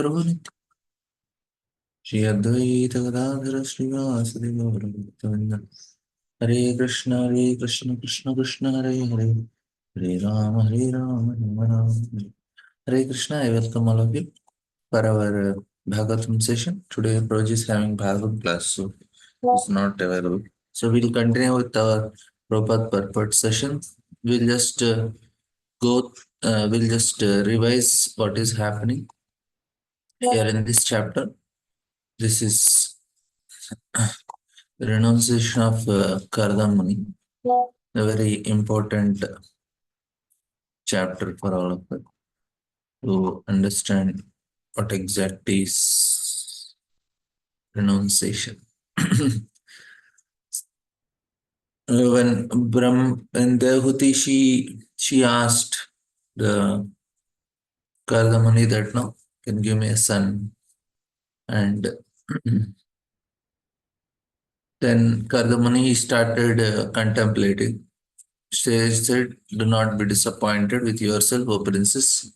Prabhu Nitya. Shri Advaita Gadadhara Srivasadi Gauravatanda. Hare Krishna, Krishna Krishna, Hare Hare. Hare Rama, Rama Rama. Hare Krishna, I welcome all of you for our Bhagavatam session. Today, Prabhuji is having Bhagavatam class, so it's not available. So we'll continue with our Prabhupada purport session. We'll just revise what is happening here in this chapter. This is the renunciation of Kardamani, a very important chapter for all of us to understand what exactly is renunciation. When Devahuti she asked the Kardamani that no can give me a son, and then Kardamani started contemplating. She said, "Do not be disappointed with yourself, O princess.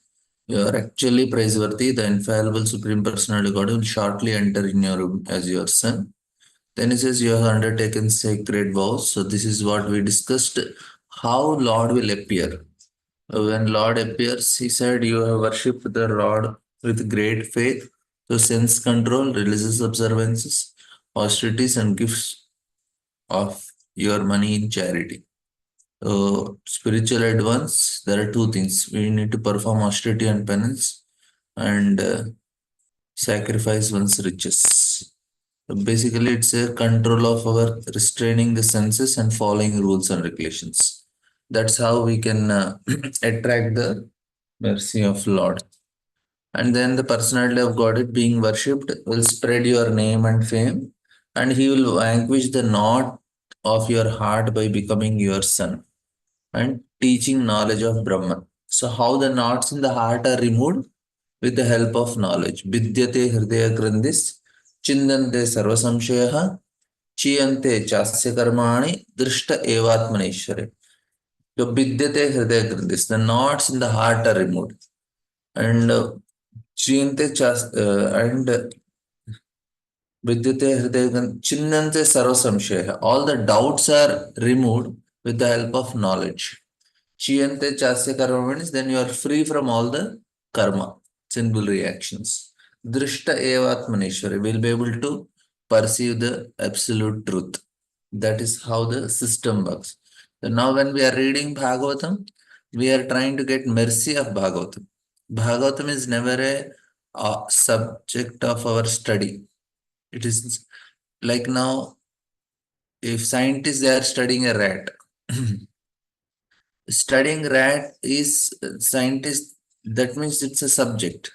You are actually praiseworthy. The infallible Supreme Personality God will shortly enter in your room as your son." Then he says, "You have undertaken sacred vows." So this is what we discussed. How Lord will appear. When Lord appears, he said, "You have worshipped the Lord with great faith. So sense control, religious observances, austerities, and gifts of your money in charity." Spiritual advance, there are two things. We need to perform austerity and penance and sacrifice one's riches. So basically, it's a control of our restraining the senses and following rules and regulations. That's how we can attract the mercy of Lord. And then the personality of God it being worshipped will spread your name and fame, and he will vanquish the knot of your heart by becoming your son and teaching knowledge of Brahman. So, how the knots in the heart are removed? With the help of knowledge. Vidyate hridaya grandis, chindante sarvasamshayaha, chiyante chasya karmani, drishta evatmaneshware. So, vidyate hridaya grandis, the knots in the heart are removed. And chiyante and vidyate hridaya chindante sarvasamshayaha. All the doubts are removed with the help of knowledge. Chiyante chasya karma means then you are free from all the karma, sinful reactions. Drishta evatmaneshwari will be able to perceive the absolute truth. That is how the system works. So now when we are reading Bhagavatam, we are trying to get mercy of Bhagavatam. Bhagavatam is never a subject of our study. It is like now, if scientists they are studying a rat, studying rat is scientist, that means it's a subject.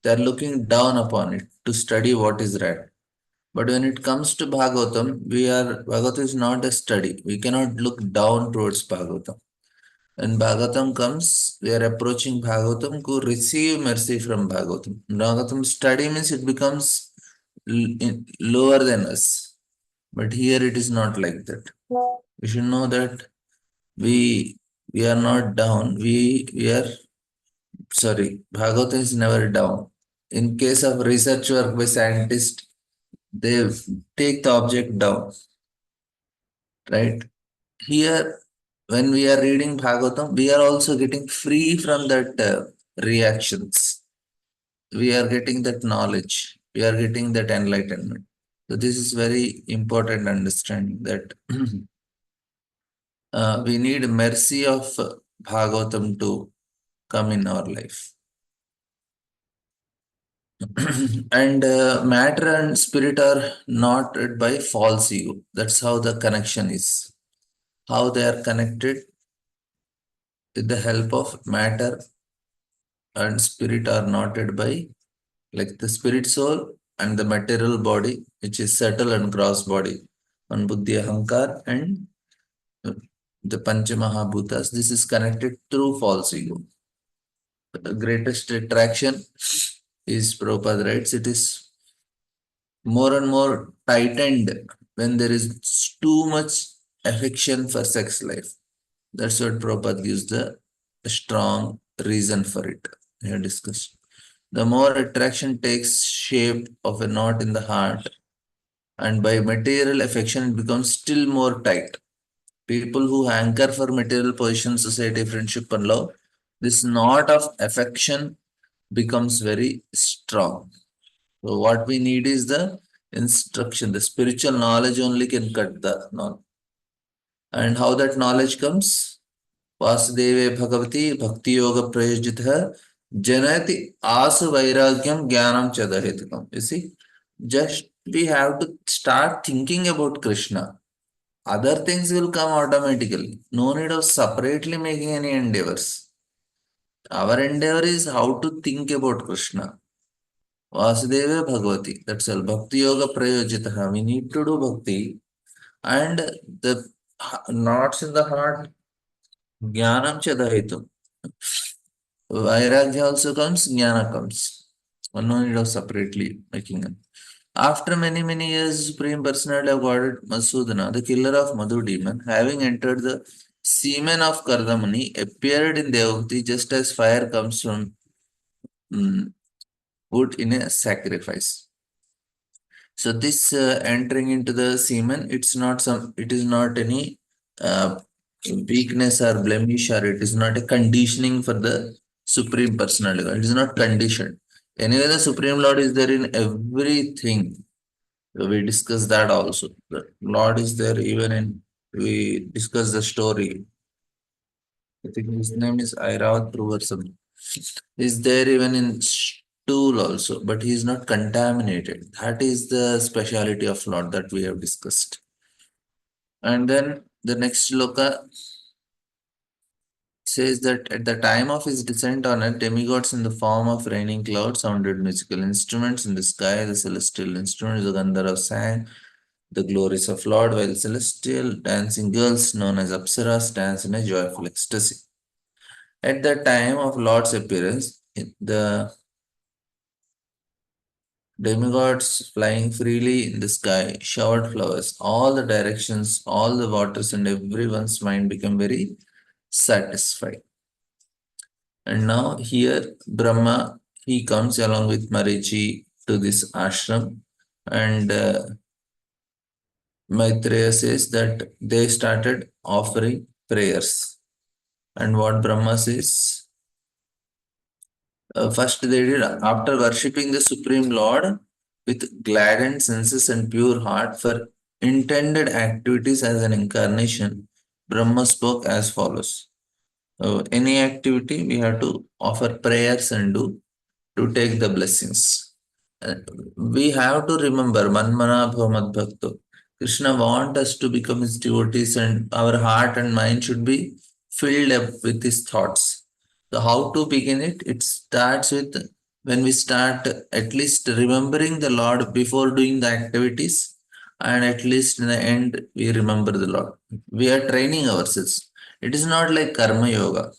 They are looking down upon it to study what is rat. But when it comes to Bhagavatam is not a study. We cannot look down towards Bhagavatam. When Bhagavatam comes, we are approaching Bhagavatam to receive mercy from Bhagavatam. Bhagavatam study means it becomes lower than us. But here it is not like that. We should know that we we are not down. We are sorry. Bhagavatam is never down. In case of research work by scientists, they take the object down, right? Here, when we are reading Bhagavatam, we are also getting free from that reactions. We are getting that knowledge. We are getting that enlightenment. So this is very important understanding that we need mercy of Bhagavatam to come in our life. And matter and spirit are not by false ego. That's how the connection is. How they are connected with the help of matter and spirit are knotted by like the spirit soul and the material body, which is subtle and gross body, on buddhi ahankar and the panchamahabhutas. This is connected through false ego. The greatest attraction is Prabhupada writes, it is more and more tightened when there is too much affection for sex life. That's what Prabhupada gives the strong reason for it. We have discussed. The more attraction takes shape of a knot in the heart, and by material affection, it becomes still more tight. People who hanker for material position, society, friendship, and love, this knot of affection becomes very strong. So, what we need is the instruction. The spiritual knowledge only can cut the knot. And how that knowledge comes? Vasudeve Bhagavati Bhakti Yoga Prayojitha Janati Asa Vairagyam Jnanam Chadahetukam. You see, just we have to start thinking about Krishna. Other things will come automatically. No need of separately making any endeavors. Our endeavor is how to think about Krishna. Vasudeva Bhagavati. That's all. Bhakti Yoga Prayojitaha. We need to do bhakti. And the knots in the heart, Jnanam Chadahetum. Vairagya also comes, Jnana comes. No need of separately making them. After many, many years, Supreme Personality of Godhead Masudana, the killer of Madhu demon, having entered the semen of Kardamani, appeared in Devakti just as fire comes from mm, wood in a sacrifice. So this entering into the semen, it is not any uh, weakness or blemish, or it is not a conditioning for the Supreme Personality. It is not conditioned. Anyway, the Supreme Lord is there in everything. We discuss that also. The Lord is there even in, we discuss the story. I think his name is Airavat Dhruv or something. He's there even in stool also, but he is not contaminated. That is the speciality of Lord that we have discussed. And then the next sloka says that at the time of his descent on earth, demigods in the form of raining clouds sounded musical instruments in the sky. The celestial instruments, the Gandharva sang the glories of Lord, while celestial dancing girls known as Apsaras dance in a joyful ecstasy. At the time of Lord's appearance, the demigods flying freely in the sky showered flowers. All the directions, all the waters, and everyone's mind became very satisfied. And now here Brahma, he comes along with Marichi to this ashram, and Maitreya says that they started offering prayers. And what Brahma says, first they did after worshipping the Supreme Lord with gladdened senses and pure heart for intended activities as an incarnation. Brahma spoke as follows. Any activity we have to offer prayers and do to take the blessings. Uh, we have to remember Manmana Bhavat Bhakto. Krishna wants us to become his devotees, and our heart and mind should be filled up with his thoughts. So, how to begin it? It starts with when we start at least remembering the Lord before doing the activities, and at least in the end, we remember the Lord. We are training ourselves. It is not like Karma Yoga.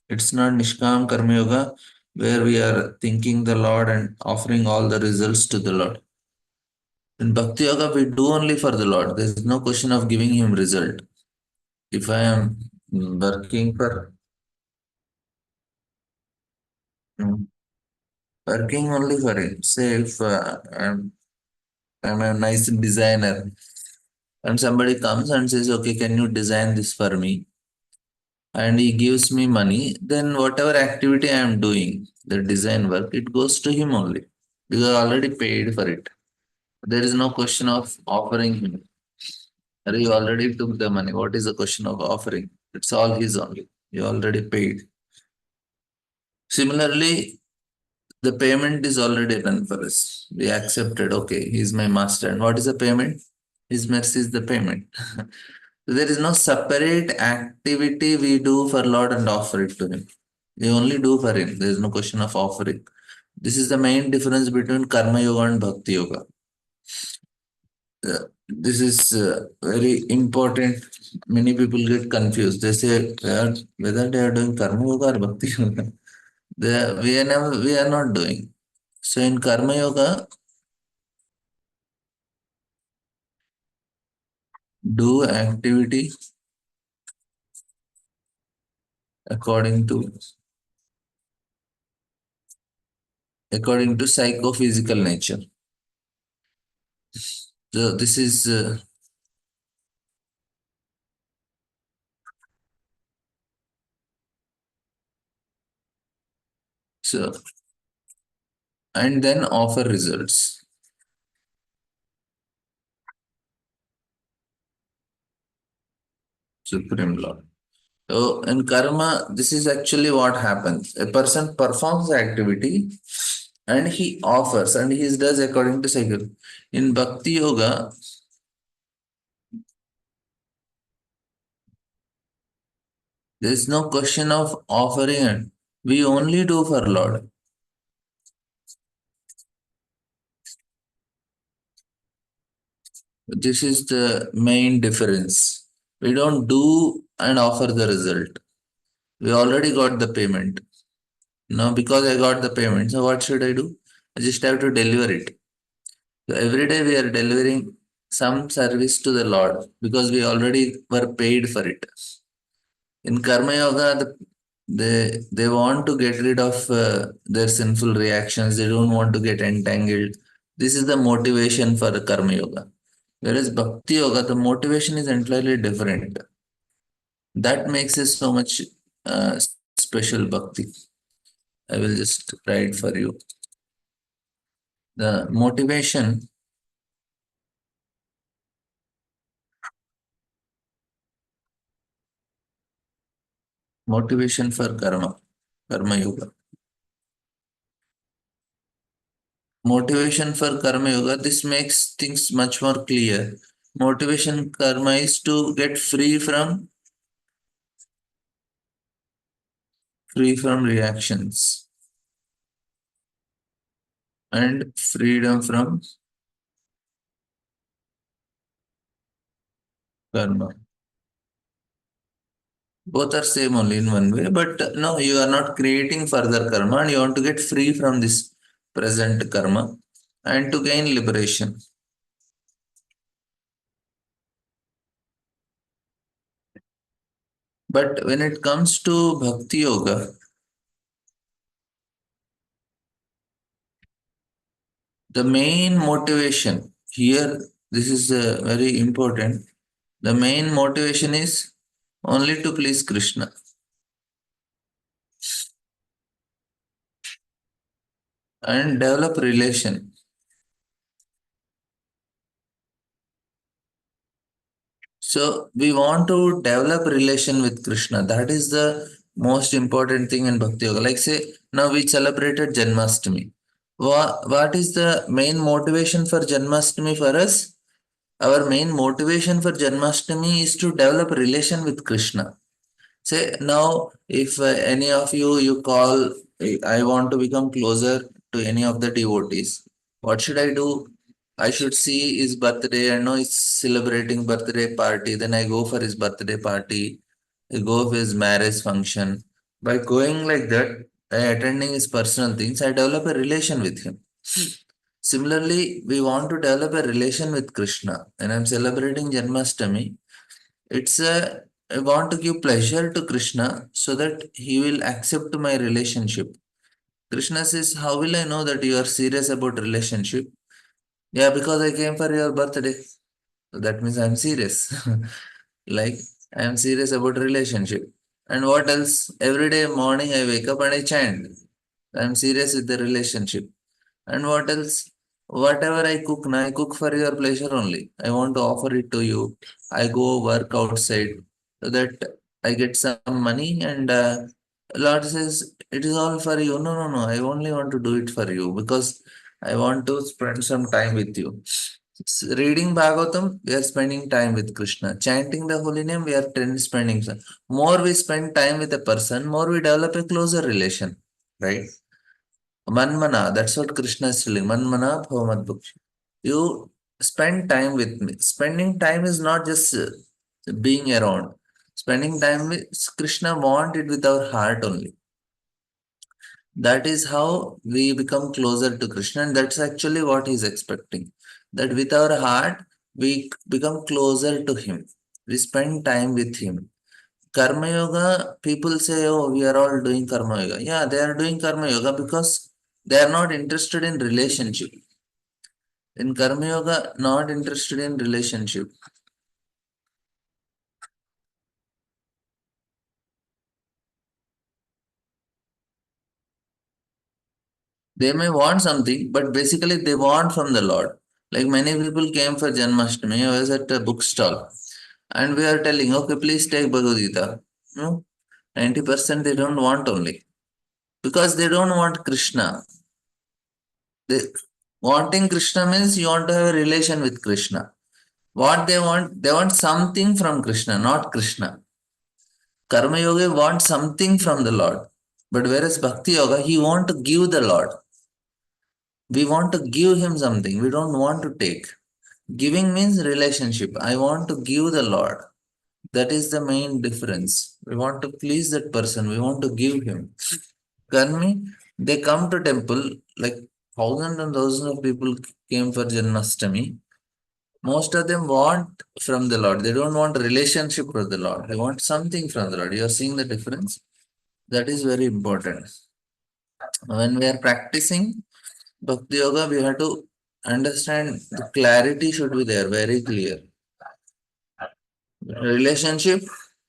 It's not Nishkam Karma Yoga where we are thinking the Lord and offering all the results to the Lord. In Bhakti Yoga, we do only for the Lord. There is no question of giving Him result. If I am working for mm, working only for Him, say if I'm a nice designer and somebody comes and says, "Okay, can you design this for me?" and he gives me money, then whatever activity I am doing, the design work, it goes to him only because I already paid for it. There is no question of offering him. You already took the money. What is the question of offering? It's all his only. You already paid. Similarly, the payment is already done for us. We accepted, okay, he's my master. And what is the payment? His mercy is the payment. There is no separate activity we do for Lord and offer it to Him. We only do for Him. There is no question of offering. This is the main difference between Karma Yoga and Bhakti Yoga. This is very important. Many people get confused. They say whether they are doing karma yoga or bhakti yoga. We are not doing. So in karma yoga, do activity according to according to psychophysical nature. So this is so, and then offer results. Supreme Law. So in karma, this is actually what happens. A person performs the activity and he offers and he does according to cycle. In Bhakti Yoga, there is no question of offering it. We only do for Lord. This is the main difference. We don't do and offer the result. We already got the payment. Now, because I got the payment, so what should I do? I just have to deliver it. So every day we are delivering some service to the Lord because we already were paid for it. In Karma Yoga, they want to get rid of their sinful reactions. They don't want to get entangled. This is the motivation for Karma Yoga. Whereas Bhakti Yoga, the motivation is entirely different. That makes it so much uh, special Bhakti. I will just write for you. The motivation for karma yoga. Motivation for karma yoga. This makes things much more clear. Motivation karma is to get free from reactions and freedom from karma. Both are same only in one way, but no, you are not creating further karma and you want to get free from this present karma and to gain liberation. But when it comes to bhakti yoga, the main motivation here, this is very important. The main motivation is only to please Krishna and develop relation. So we want to develop relation with Krishna. That is the most important thing in Bhakti Yoga. Like say now we celebrated Janmashtami. What is the main motivation for Janmashtami for us? Our main motivation for Janmashtami is to develop relation with Krishna. Say now, if any of you call, I want to become closer to any of the devotees. What should I do? I should see his birthday. I know he's celebrating birthday party. Then I go for his birthday party. I go for his marriage function. By going like that, by attending his personal things, I develop a relation with him. Similarly, we want to develop a relation with Krishna. And I'm celebrating Janmashtami. It's a I want to give pleasure to Krishna so that he will accept my relationship. Krishna says, how will I know that you are serious about relationship? Yeah, because I came for your birthday. So that means I'm serious. Like I'm serious about relationship. And what else? Every day morning I wake up and I chant. I'm serious with the relationship. And what else? Whatever I cook, now I cook for your pleasure only. I want to offer it to you. I go work outside so that I get some money and Lord says, it is all for you. No, no, no. I only want to do it for you because I want to spend some time with you. Reading Bhagavatam, we are spending time with Krishna. Chanting the holy name, we are spending time. More we spend time with a person, more we develop a closer relation, right? Manmana, that's what Krishna is telling. Manmana bhavamadbhukti. You spend time with me. Spending time is not just being around. Spending time with Krishna want it with our heart only. That is how we become closer to Krishna, and that's actually what he's expecting. That with our heart, we become closer to him. We spend time with him. Karma Yoga, people say, oh, we are all doing Karma Yoga. Yeah, they are doing Karma Yoga because They are not interested in relationship. In Karma Yoga, not interested in relationship. They may want something, but basically they want from the Lord. Like many people came for Janmashtami. I was at a bookstall and we are telling, okay, please take Bhagavad Gita. No, 90% they don't want only because they don't want Krishna. They, wanting Krishna means you want to have a relation with Krishna. What they want something from Krishna, not Krishna. Karma Yoga wants something from the Lord. But whereas Bhakti Yoga, he want to give the Lord. We want to give him something. We don't want to take. Giving means relationship. I want to give the Lord. That is the main difference. We want to please that person. We want to give him. Karmi, they come to temple, like thousands and thousands of people came for Janmashtami. Most of them want from the Lord. They don't want a relationship with the Lord. They want something from the Lord. You are seeing the difference? That is very important. When we are practicing Bhakti Yoga, we have to understand the clarity should be there, very clear. Relationship,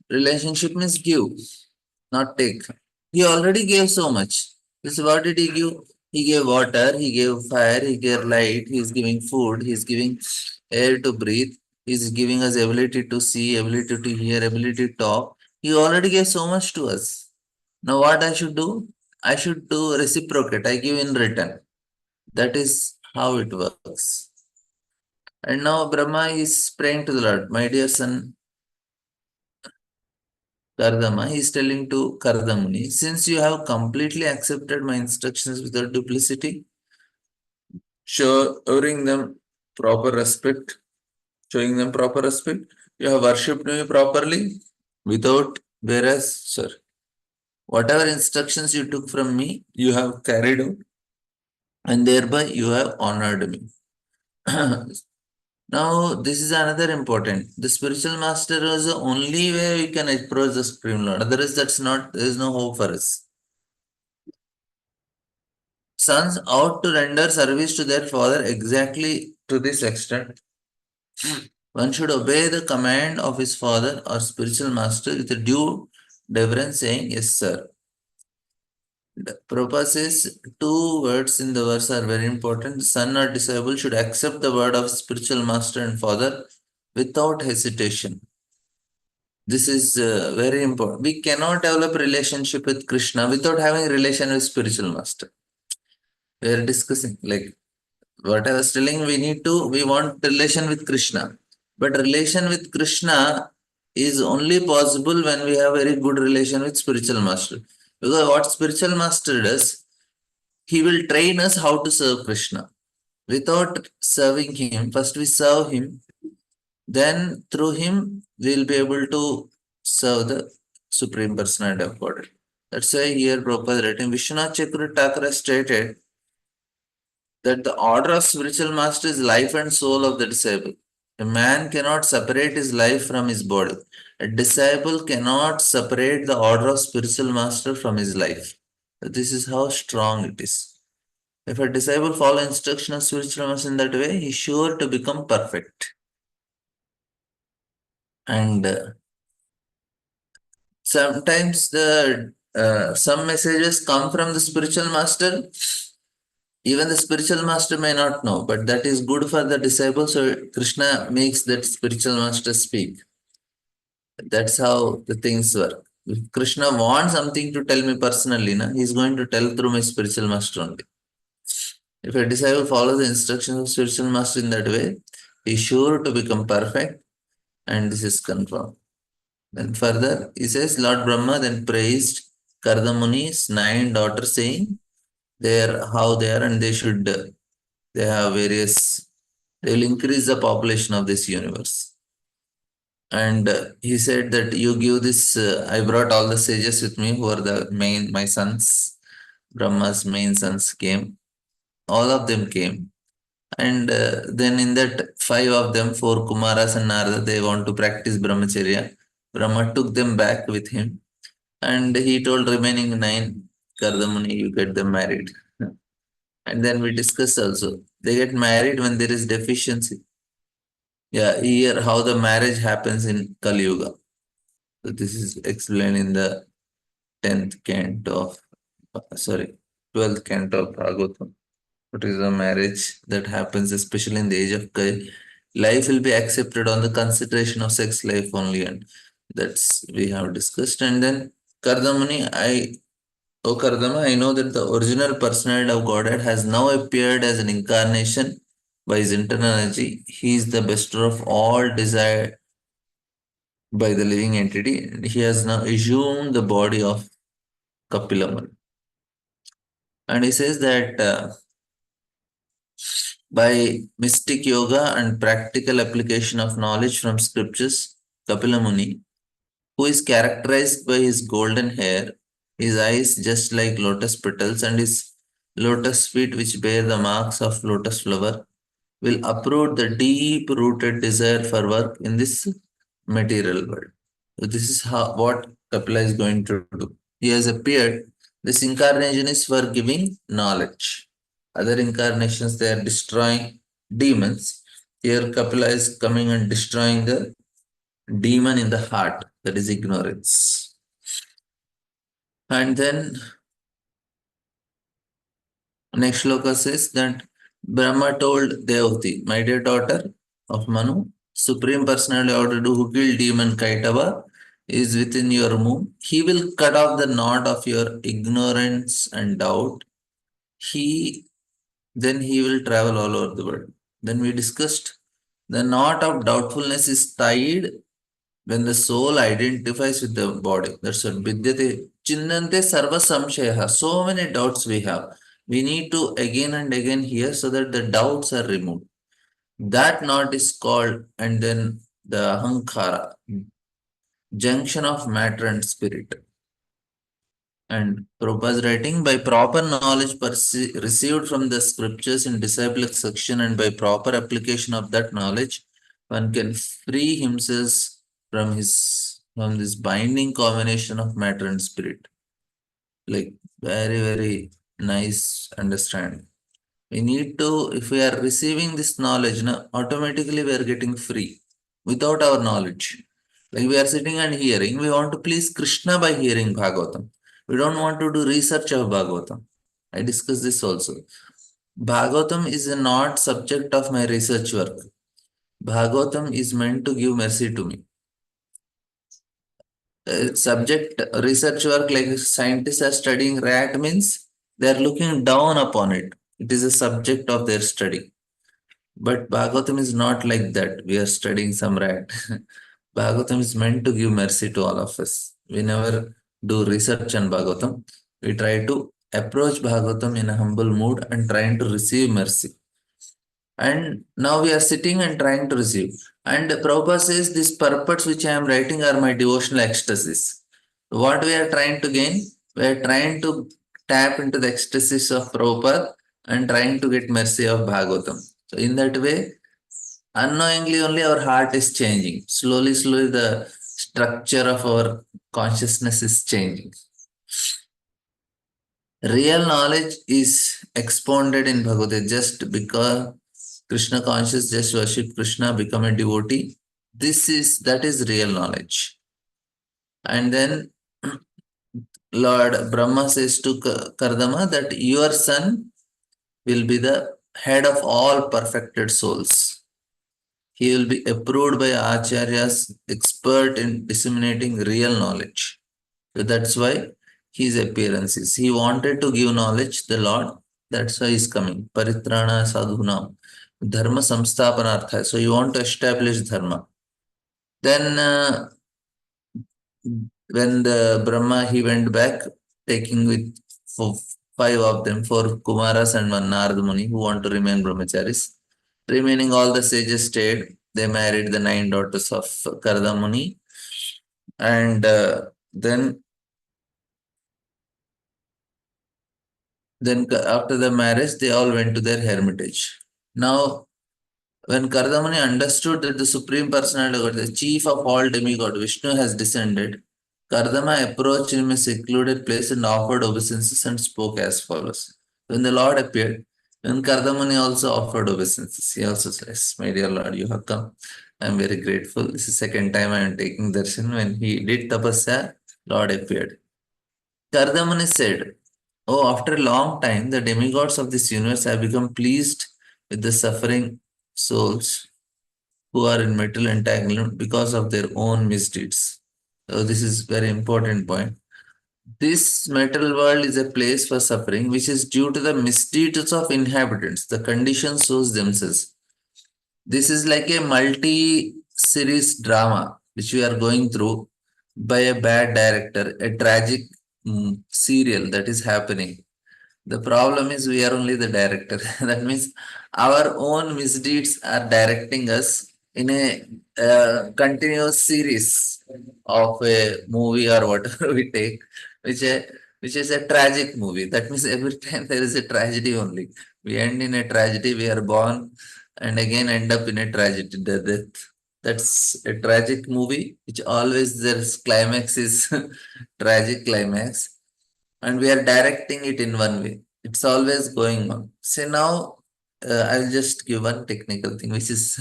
relationship means give, not take. He already gave so much. This what did he give? He gave water, he gave fire, he gave light, he is giving food, he is giving air to breathe, he is giving us ability to see, ability to hear, ability to talk. He already gave so much to us. Now what I should do? I should do reciprocate. I give in return. That is how it works. And now Brahma is praying to the Lord, my dear son Kardama, he is telling to Kardamuni, since you have completely accepted my instructions without duplicity, showing them proper respect, showing them proper respect, you have worshipped me properly without, whereas, sir, whatever instructions you took from me, you have carried out, and thereby you have honored me. Now, this is another important. The spiritual master is the only way we can approach the Supreme Lord. Otherwise, that's not, there is no hope for us. Sons ought to render service to their father exactly to this extent. One should obey the command of his father or spiritual master with a due deference, saying, yes, sir. Prabhupada says two words in the verse are very important. Son or disciple should accept the word of spiritual master and father without hesitation. This is very important. We cannot develop relationship with Krishna without having relation with spiritual master. We are discussing like what I was telling. We want relation with Krishna, but relation with Krishna is only possible when we have very good relation with spiritual master. Because what spiritual master does, he will train us how to serve Krishna. Without serving him, first we serve him, then through him we'll be able to serve the Supreme Personality of God. That's why here Prabhupada writing Vishwanath Chakravarti Thakur stated that the order of spiritual master is life and soul of the disciple. A man cannot separate his life from his body. A disciple cannot separate the order of spiritual master from his life. This is how strong it is. If a disciple follow instruction of spiritual master in that way, he is sure to become perfect. And sometimes the some messages come from the spiritual master. Even the spiritual master may not know, but that is good for the disciple. So Krishna makes that spiritual master speak. That's how the things work. If Krishna wants something to tell me personally, he's going to tell through my spiritual master only. If a disciple follows the instructions of spiritual master in that way, he's sure to become perfect, and this is confirmed. And further, he says, Lord Brahma then praised Kardamuni's 9 daughters, saying they are how they are, and they have various, they will increase the population of this universe. And he said that you give this, I brought all the sages with me who are my sons, Brahma's main sons came. All of them came. And then in that, 5 of them, 4 Kumaras and Narada, they want to practice Brahmacharya. Brahma took them back with him. And he told remaining 9, Kardamuni, you get them married. And then we discussed also, they get married when there is deficiency. Yeah, here how the marriage happens in Kali Yuga. So this is explained in the 10th canto of, sorry, 12th canto of Bhagavatam. What is the marriage that happens, especially in the age of Kali? Life will be accepted on the consideration of sex life only, and that's we have discussed. And then Kardamani, O Kardama, I know that the original personality of Godhead has now appeared as an incarnation by his internal energy. He is the bestower of all desire by the living entity, and he has now assumed the body of Kapilaman. And he says that by mystic yoga and practical application of knowledge from scriptures, Kapila Muni, who is characterized by his golden hair, his eyes just like lotus petals, and his lotus feet which bear the marks of lotus flower, will uproot the deep rooted desire for work in this material world. So this is how what Kapila is going to do. He has appeared. This incarnation is for giving knowledge. Other incarnations they are destroying demons. Here Kapila is coming and destroying the demon in the heart, that is ignorance. And then next shloka says that Brahma told Devati, my dear daughter of Manu, Supreme Personality ordered who killed demon Kaitava is within your womb. He will cut off the knot of your ignorance and doubt. He then he will travel all over the world. Then we discussed the knot of doubtfulness is tied when the soul identifies with the body. That's what Vidyate Chinnante Sarva Samshaya. So many doubts we have. We need to again and again hear so that the doubts are removed. That knot is called, and then the Ahankara, junction of matter and spirit. And Prabhupada's writing, by proper knowledge received from the scriptures in disciplic section and by proper application of that knowledge, one can free himself from this binding combination of matter and spirit. Like very, very nice understanding. We need to, if we are receiving this knowledge, now automatically we are getting free without our knowledge. Like we are sitting and hearing, we want to please Krishna by hearing Bhagavatam. We don't want to do research of Bhagavatam. I discussed this also. Bhagavatam is not subject of my research work. Bhagavatam is meant to give mercy to me. Subject research work like scientists are studying rat means they are looking down upon it. It is a subject of their study. But Bhagavatam is not like that. We are studying some rat. Bhagavatam is meant to give mercy to all of us. We never do research on Bhagavatam. We try to approach Bhagavatam in a humble mood and trying to receive mercy. And now we are sitting and trying to receive. And Prabhupada says, these purports which I am writing are my devotional ecstasies. What we are trying to gain? We are trying to tap into the ecstasies of Prabhupada and trying to get mercy of Bhagavatam. So in that way, unknowingly only our heart is changing. Slowly, slowly the structure of our consciousness is changing. Real knowledge is expounded in Bhagavad Gita just because Krishna conscious just worship Krishna, become a devotee. That is real knowledge. And then Lord Brahma says to Kardama that your son will be the head of all perfected souls. He will be approved by acharyas, expert in disseminating real knowledge. So that's why his appearance is. He wanted to give knowledge, the Lord. That's why he's coming. Paritrana sadhunam. Dharma samsthapanartha. So you want to establish dharma. Then when the Brahma he went back, taking with five of them, four Kumaras and one Narad Muni who want to remain brahmacharis. Remaining all the sages stayed. They married the 9 daughters of Karda Muni. And then after the marriage, they all went to their hermitage. Now, when Kardamani understood that the Supreme Personality of God, the chief of all demigod, Vishnu has descended, Kardama approached him in a secluded place and offered obeisances and spoke as follows. When the Lord appeared, And Kardamani also offered obeisances. He also says, my dear Lord, you have come. I am very grateful. This is second time I am taking darshan. When he did tapasya, Lord appeared. Kardamani said, oh, after a long time, the demigods of this universe have become pleased with the suffering souls who are in metal entanglement because of their own misdeeds. So this is very important point. This metal world is a place for suffering, which is due to the misdeeds of inhabitants, the conditioned souls themselves. This is like a multi-series drama which we are going through by a bad director, a tragic serial that is happening. The problem is we are only the director. That means our own misdeeds are directing us in a continuous series of a movie or whatever we take, which a which is a tragic movie. That means every time there is a tragedy only. We end in a tragedy. We are born and again end up in a tragedy. The death. That's a tragic movie, which always their climax is tragic climax, and we are directing it in one way. It's always going on. So now I'll just give one technical thing, which is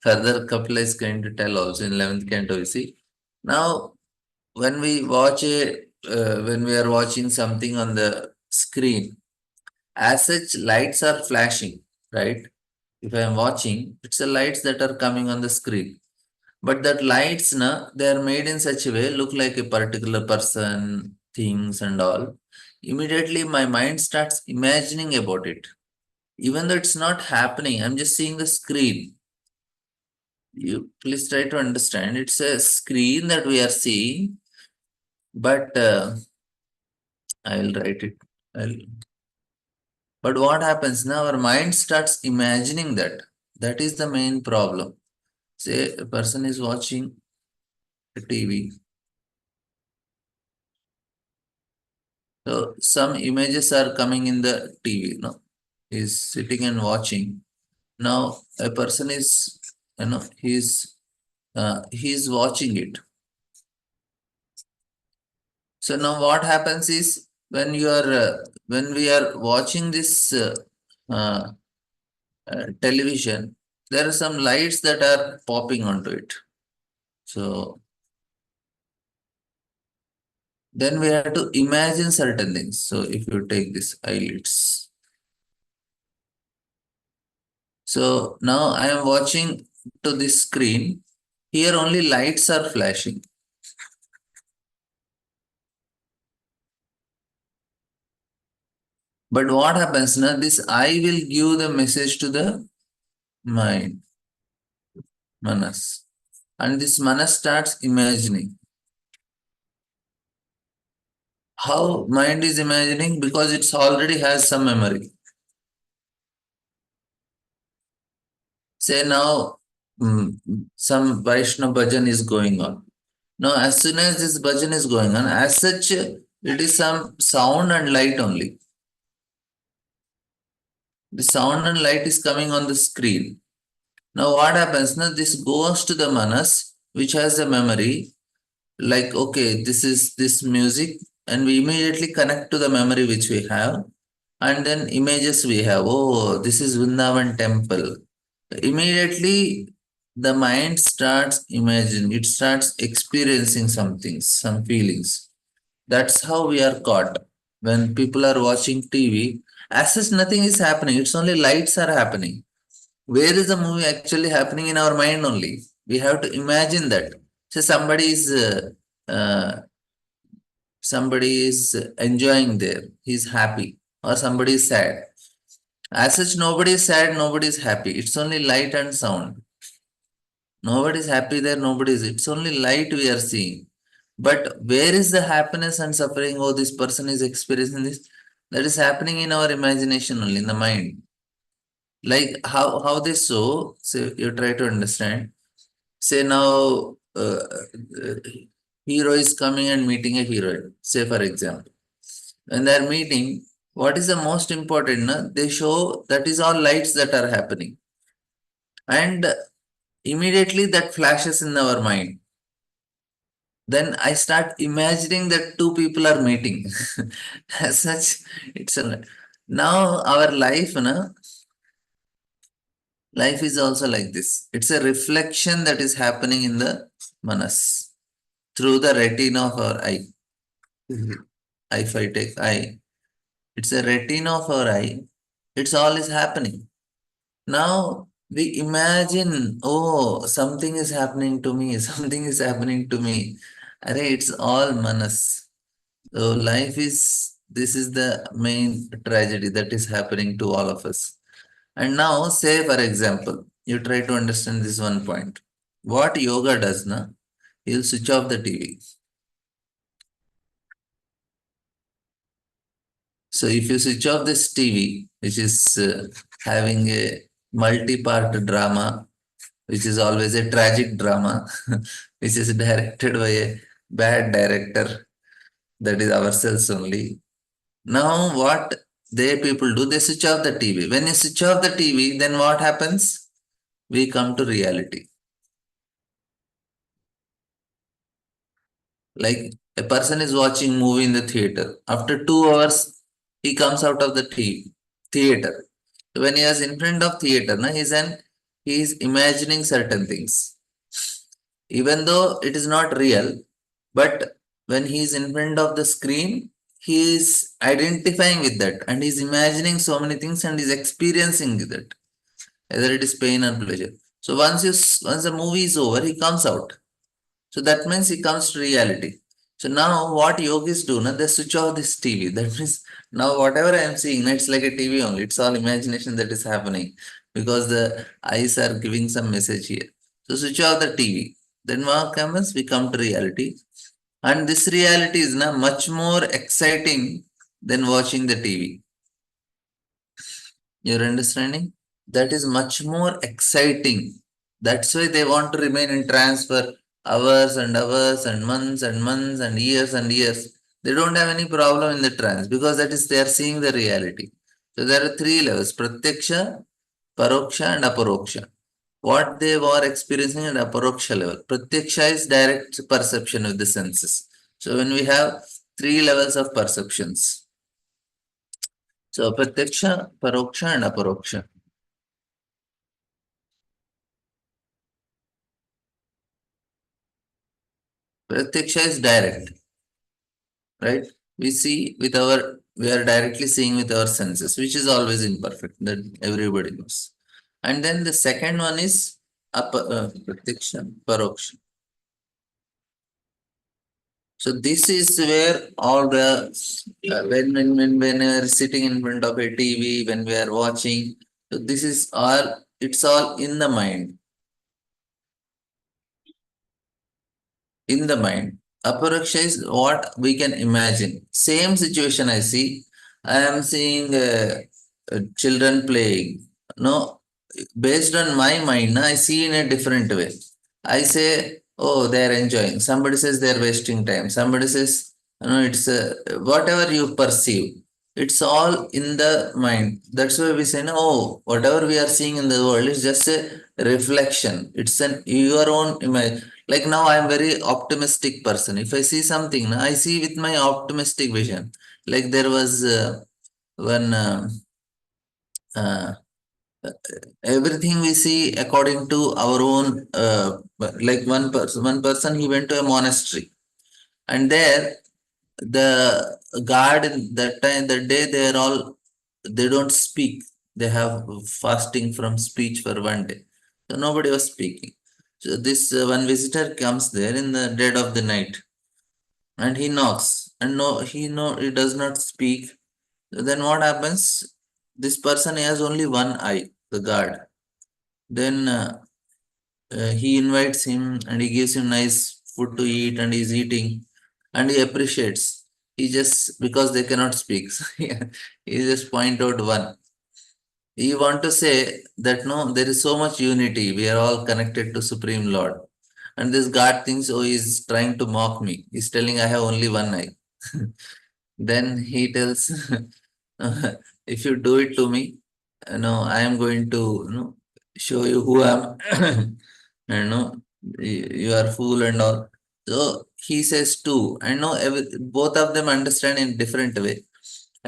further Kapila is going to tell also in 11th canto. You see, now when we watch when we are watching something on the screen, as such, lights are flashing, right? If I am watching, it's the lights that are coming on the screen. But that lights, na, they are made in such a way, look like a particular person, things and all. Immediately my mind starts imagining about it. Even though it's not happening, I'm just seeing the screen. You please try to understand. It's a screen that we are seeing, but I will write it. I'll, but what happens now? Our mind starts imagining that. That is the main problem. Say a person is watching a TV. So some images are coming in the TV. No, he's sitting and watching. Now a person is, he's watching it. So now what happens is when we are watching this uh, television, there are some lights that are popping onto it. So then we have to imagine certain things. So if you take this eyelids, so now I am watching to this screen. Here only lights are flashing. But what happens now? This I will give the message to the mind, manas. And this manas starts imagining. How mind is imagining? Because it's already has some memory. Say now some Vaishnava bhajan is going on. Now, as soon as this bhajan is going on, as such, it is some sound and light only. The sound and light is coming on the screen. Now, what happens? Now, this goes to the manas, which has a memory, like, okay, this is this music, and we immediately connect to the memory which we have, and then images we have. Oh, this is Vrindavan temple. Immediately, the mind starts imagining, it starts experiencing some things, some feelings. That's how we are caught. When people are watching TV, as such, nothing is happening. It's only lights are happening. Where is the movie actually happening in our mind only? We have to imagine that. So uh, somebody is enjoying there. He's happy, or somebody is sad. As such, nobody is sad, nobody is happy. It's only light and sound. Nobody is happy there, nobody is. It's only light we are seeing. But where is the happiness and suffering? Oh, this person is experiencing this. That is happening in our imagination only, in the mind. Like how this so? So you try to understand. Say now, hero is coming and meeting a heroine. Say for example, when they are meeting, what is the most important? Na? They show that is all lights that are happening, and immediately that flashes in our mind. Then I start imagining that two people are meeting. As such, it's a Now our life, na, life is also like this. It's a reflection that is happening in the manas through the retina of our eye. If I take eye, it's a retina of our eye. It's all is happening. Now we imagine, oh, something is happening to me, something is happening to me. Array, it's all manas. So life is, this is the main tragedy that is happening to all of us. And now, say for example, you try to understand this one point. What yoga does, na? You'll switch off the TV. So if you switch off this TV, which is having a multi-part drama, which is always a tragic drama, which is directed by a bad director, that is ourselves only. Now, what they people do, they switch off the TV. When you switch off the TV, then what happens? We come to reality. Like a person is watching movie in the theater. After 2 hours, he comes out of the theater. When he is in front of theater, na, he is imagining certain things. Even though it is not real, but when he is in front of the screen, he is identifying with that and he's imagining so many things and is experiencing that, whether it is pain or pleasure. So once the movie is over, he comes out. So that means he comes to reality. So now what yogis do, na, they switch off this TV. That means now whatever I am seeing, it's like a TV only. It's all imagination that is happening because the eyes are giving some message here. So switch off the TV. Then what happens? We come to reality. And this reality is na, much more exciting than watching the TV. You're understanding? That is much more exciting. That's why they want to remain in trance for hours and months and years and years. They don't have any problem in the trance because that is they are seeing the reality. So there are three levels: pratyaksha, paroksha, and aparoksha. What they were experiencing at aparoksha level. Pratyaksha is direct perception with the senses. So when we have three levels of perceptions. So pratyaksha, paroksha, and aparoksha. Pratyaksha is direct, right? We see with our, we are directly seeing with our senses, which is always imperfect, that everybody knows. And then the second one is pratyaksha, paroksha. So this is where all the when we are sitting in front of a TV, when we are watching, so this is all, it's all in the mind. In the mind. Aparaksha is what we can imagine. Same situation I see. I am seeing children playing. No, based on my mind, I see in a different way. I say, oh, they are enjoying. Somebody says they are wasting time. Somebody says, it's whatever you perceive. It's all in the mind. That's why we say, no, oh, whatever we are seeing in the world is just a reflection. It's an your own image. Like now, I am very optimistic person. If I see something, I see with my optimistic vision. Like there was one. Uh, Everything we see according to our own like one person he went to a monastery and there the guard that time that day they are all they don't speak, they have fasting from speech for one day, so nobody was speaking. So this one visitor comes there in the dead of the night and he knocks and he does not speak. Then what happens, this person has only one eye, the guard. Then he invites him and he gives him nice food to eat and he's eating and he appreciates. He just because they cannot speak, so he just point out one. He want to say that no, there is so much unity. We are all connected to Supreme Lord. And this God thinks, oh, he's trying to mock me. He's telling I have only one eye. Then he tells, if you do it to me, no, I am going to show you who I am. And you are fool and all. So he says two. I know both of them understand in different way.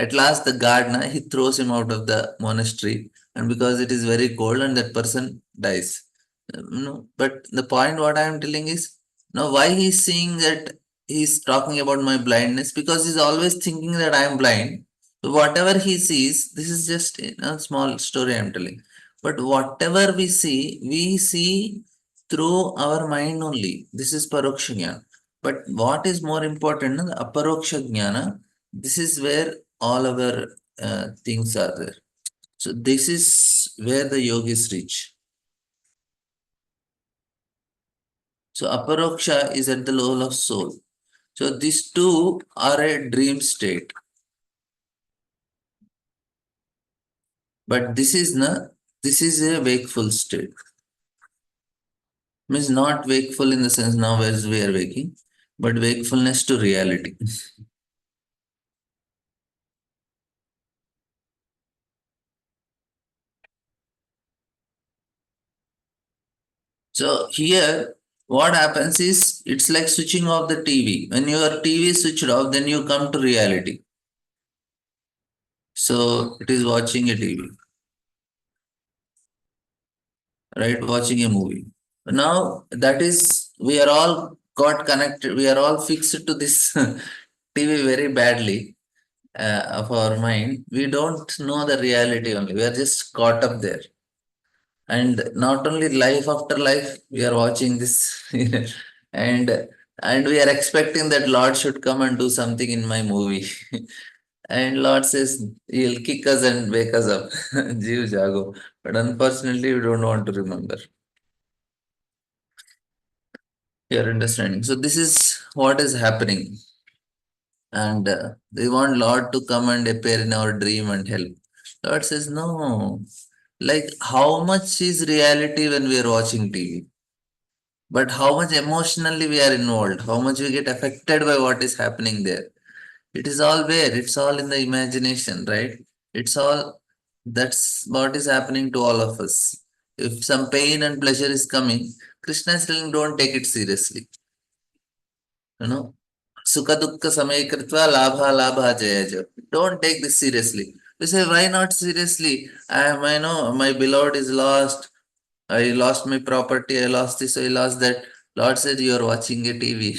At last, the gardener he throws him out of the monastery, and because it is very cold, and that person dies. No, but the point what I am telling is now why he's seeing that he's talking about my blindness because he's always thinking that I am blind. So whatever he sees, this is just a small story I'm telling. But whatever we see through our mind only. This is paroksha jnana. But what is more important, the aparoksha jnana, this is where all our things are there. So this is where the yogis reach. So aparoksha is at the level of soul. So these two are a dream state. But this is a wakeful state. Means not wakeful in the sense now as we are waking, but wakefulness to reality. So here, what happens is it's like switching off the TV. When your TV is switched off, then you come to reality. So it is watching a TV, right? Watching a movie. Now that is we are all got connected. We are all fixed to this TV very badly of our mind. We don't know the reality only. We are just caught up there. And not only life after life we are watching this and and we are expecting that Lord should come and do something in my movie. And Lord says he'll kick us and wake us up. Jeev jago. But unfortunately we don't want to remember. You're understanding. So this is what is happening. And they want Lord to come and appear in our dream and help. Lord says no. Like how much is reality when we are watching TV? But how much emotionally we are involved, how much we get affected by what is happening there. It is all there, it's all in the imagination, right? It's all that's what is happening to all of us. If some pain and pleasure is coming, Krishna is telling don't take it seriously. You know, Sukha Dukkha Samay Kritva Labha Labha Jaya Jaya. Don't take this seriously. We say, why not seriously? I know my beloved is lost. I lost my property, I lost this, I lost that. Lord said, you are watching a TV.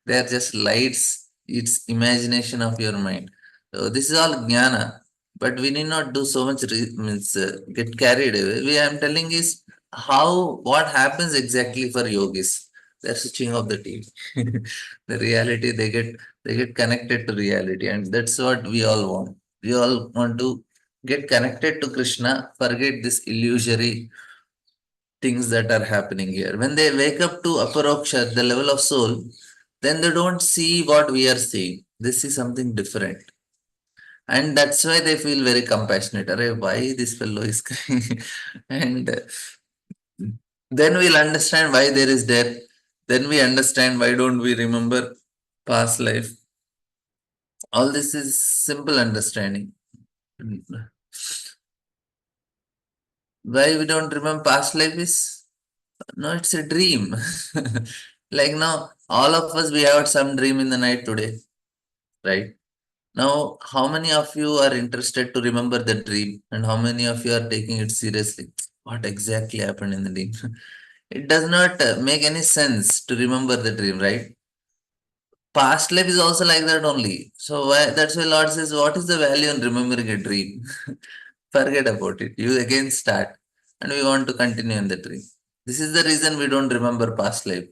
They are just lights, it's imagination of your mind. So this is all jnana, but we need not do so much, means get carried away. We am telling is how, what happens exactly for yogis. They're switching off the TV. The reality, they get connected to reality, and that's what we all want. We all want to get connected to Krishna, forget this illusory things that are happening here. When they wake up to aparoksha, the level of soul, then they don't see what we are seeing. They see something different. And that's why they feel very compassionate. Arey, why this fellow is crying? And then we'll understand why there is death. Then we understand why don't we remember past life. All this is simple understanding. Why we don't remember past life is no, it's a dream. Like now, all of us we have some dream in the night today, right? Now, how many of you are interested to remember the dream, and how many of you are taking it seriously? What exactly happened in the dream? It does not make any sense to remember the dream, right? Past life is also like that only. So that's why Lord says, what is the value in remembering a dream? Forget about it. You again start, and we want to continue in the dream. This is the reason we don't remember past life.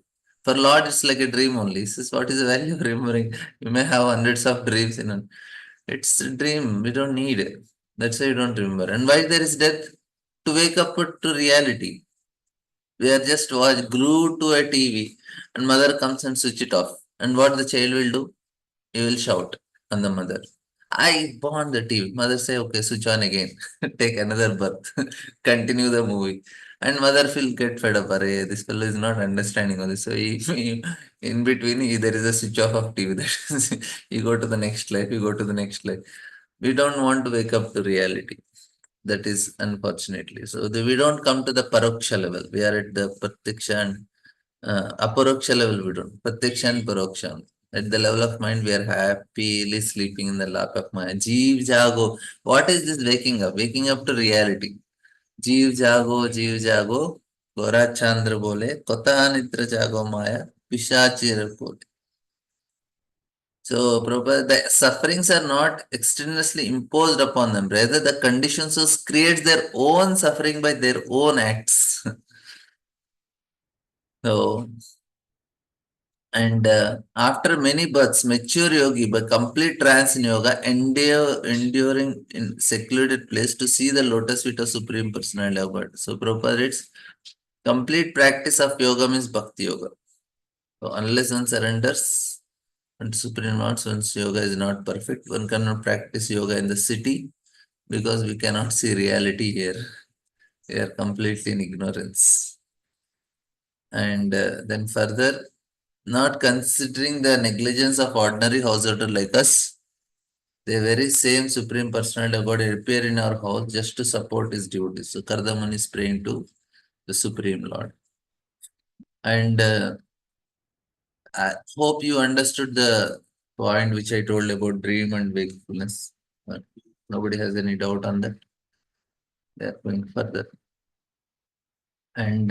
For Lord, it's like a dream only. This is what is the value of remembering. You may have hundreds of dreams in one. It's a dream. We don't need it. That's why you don't remember. And why there is death? To wake up to reality. We are just glued to a TV, and mother comes and switch it off. And what the child will do? He will shout on the mother. I want the TV. Mother say, okay, switch on again. Take another birth. Continue the movie. And mother will get fed up. Arey, this fellow is not understanding all this. So in between, there is a switch off of TV. That is, you go to the next life, you go to the next life. We don't want to wake up to reality. That is unfortunately. So we don't come to the paroksha level. We are at the pratyaksha and aparoksha level. We don't. Pratyaksha and paroksha. At the level of mind, we are happily sleeping in the lap of Maya. Jeev Jago. What is this waking up? Waking up to reality. Jeev Jago. Gora Chandra bole. Kota Nitra Jago Maya. Pishachir bole. So, Prabhupada, the sufferings are not extraneously imposed upon them. Rather, the conditions creates their own suffering by their own acts. So, and after many births, mature yogi by complete trance in yoga, enduring in secluded place to see the lotus feet of Supreme Personality of God. So, Prabhupada, it's complete practice of yoga means bhakti yoga. So, unless one surrenders and Supreme Lord, one's yoga is not perfect. One cannot practice yoga in the city because we cannot see reality here. We are completely in ignorance. And then further, not considering the negligence of ordinary householder like us, the very same Supreme Personality of God appear in our house just to support his duties. So Kardamani is praying to the Supreme Lord. And I hope you understood the point which I told about dream and wakefulness. But nobody has any doubt on that. They are going further. And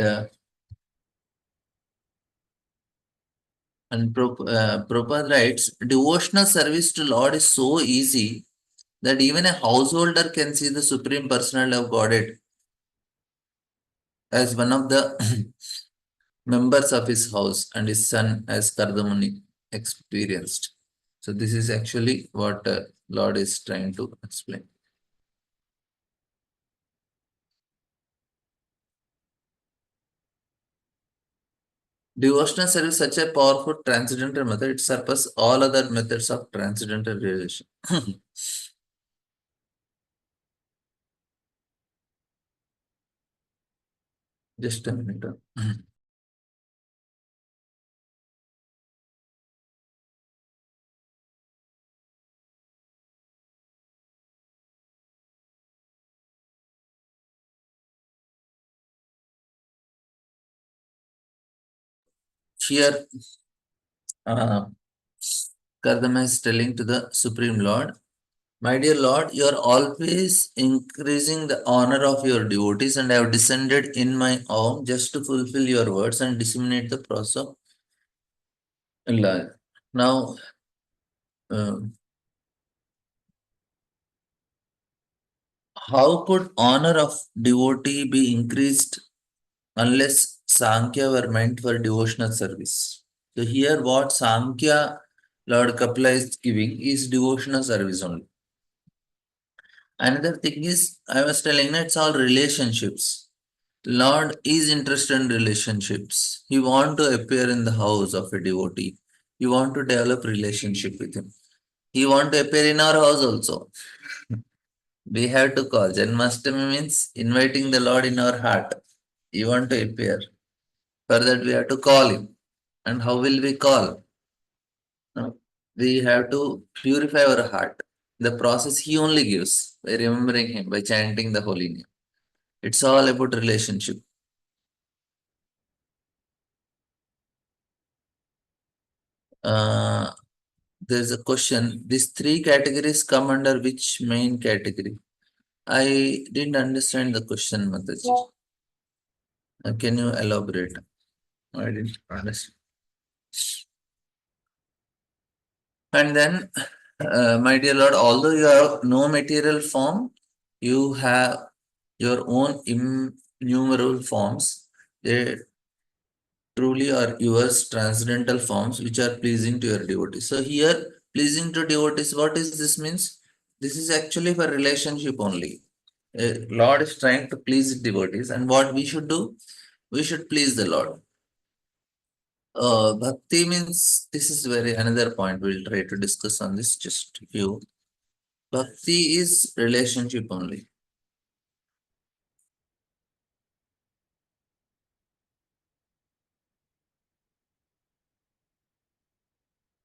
Prabhupada writes, devotional service to Lord is so easy that even a householder can see the Supreme Personality of Godhead as one of the members of his house and his son as Kardamuni experienced. So this is actually what Lord is trying to explain. Devotional service is such a powerful transcendental method, it surpasses all other methods of transcendental realization. Just a minute. Here, uh, Kardama is telling to the Supreme Lord, my dear Lord, you are always increasing the honor of your devotees, and I have descended in my arm just to fulfill your words and disseminate the process of life. Now, uh, how could honor of devotee be increased unless Sankhya were meant for devotional service? So here, what Sankhya Lord Kapila is giving is devotional service only. Another thing is, I was telling you, it's all relationships. Lord is interested in relationships. He want to appear in the house of a devotee. He want to develop relationship with him. He want to appear in our house also. We have to call. Janmashtami means inviting the Lord in our heart. He want to appear. For that we have to call him. And how will we call? No. We have to purify our heart. The process he only gives by remembering him, by chanting the holy name. It's all about relationship. Uh, there's a question. These three categories come under which main category? I didn't understand the question, Mataji. Can you elaborate? I didn't understand. And then, my dear Lord, although you have no material form, you have your own innumerable forms. They truly are yours transcendental forms which are pleasing to your devotees. So here, pleasing to devotees, what is this means? This is actually for relationship only. Lord is trying to please devotees, and what we should do? We should please the Lord. Bhakti means this is very another point we'll try to discuss on this just few. Bhakti is relationship only.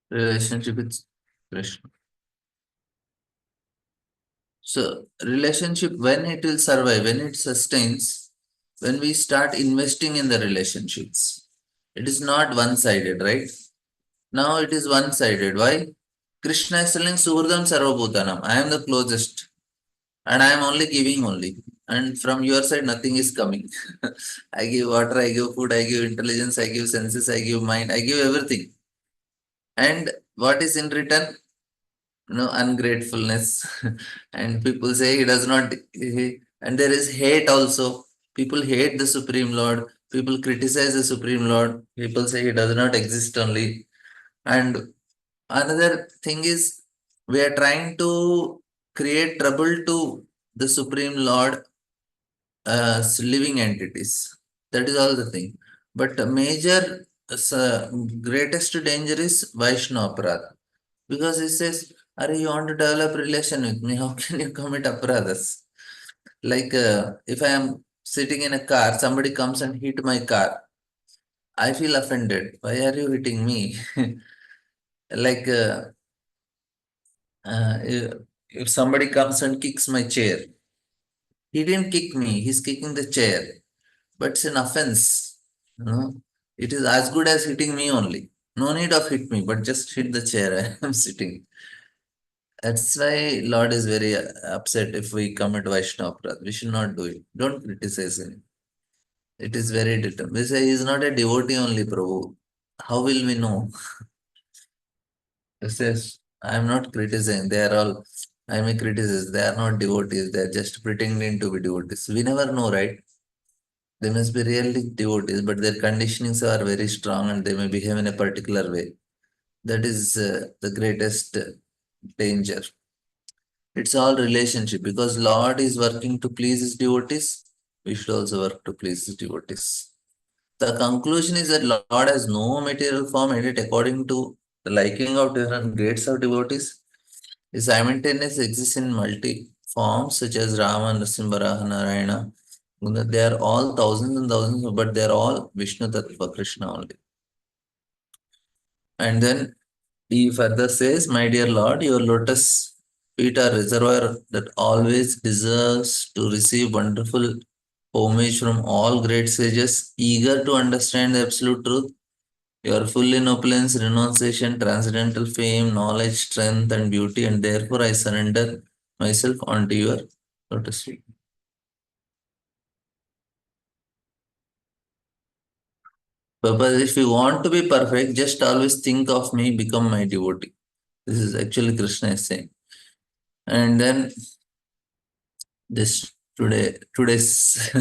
Relationship with Krishna. So relationship when it will survive, when it sustains, when we start investing in the relationships. It is not one-sided, right? Now it is one-sided. Why? Krishna is telling Suhurdam Sarvabhutanam. I am the closest and I am only giving only. And from your side, nothing is coming. I give water, I give food, I give intelligence, I give senses, I give mind, I give everything. And what is in return? No ungratefulness. And people say he does not, and there is hate also. People hate the Supreme Lord. People criticize the Supreme Lord. People say he does not exist only. And another thing is, we are trying to create trouble to the Supreme Lord living entities. That is all the thing. But the major, greatest danger is Vaishnava Aparadha. Because he says, are you want to develop relation with me? How can you commit aparadhas? Like if I am sitting in a car, somebody comes and hit my car. I feel offended. Why are you hitting me? Like if somebody comes and kicks my chair, he didn't kick me. He's kicking the chair, but it's an offense. You know, it is as good as hitting me only. No need of hit me, but just hit the chair I am sitting. That's why Lord is very upset if we commit Vaishnava Aparadha. We should not do it. Don't criticize him. It is very determined. We say he is not a devotee only, Prabhu. How will we know? He says, I am not criticizing. They are all, I may criticize. They are not devotees. They are just pretending to be devotees. We never know, right? They must be really devotees, but their conditionings are very strong and they may behave in a particular way. That is the greatest danger. It's all relationship because Lord is working to please his devotees. We should also work to please his devotees. The conclusion is that Lord has no material form and it according to the liking of different grades of devotees. He simultaneously exists in multi forms such as Rama, Narasimha, Narayana. They are all thousands and thousands, but they are all Vishnu Tattva, Krishna only. And then he further says, my dear Lord, your lotus feet are reservoir that always deserves to receive wonderful homage from all great sages, eager to understand the absolute truth. You are full in opulence, renunciation, transcendental fame, knowledge, strength, and beauty, and therefore I surrender myself onto your lotus feet. Papa, if you want to be perfect, just always think of me, become my devotee. This is actually Krishna is saying. And then this today's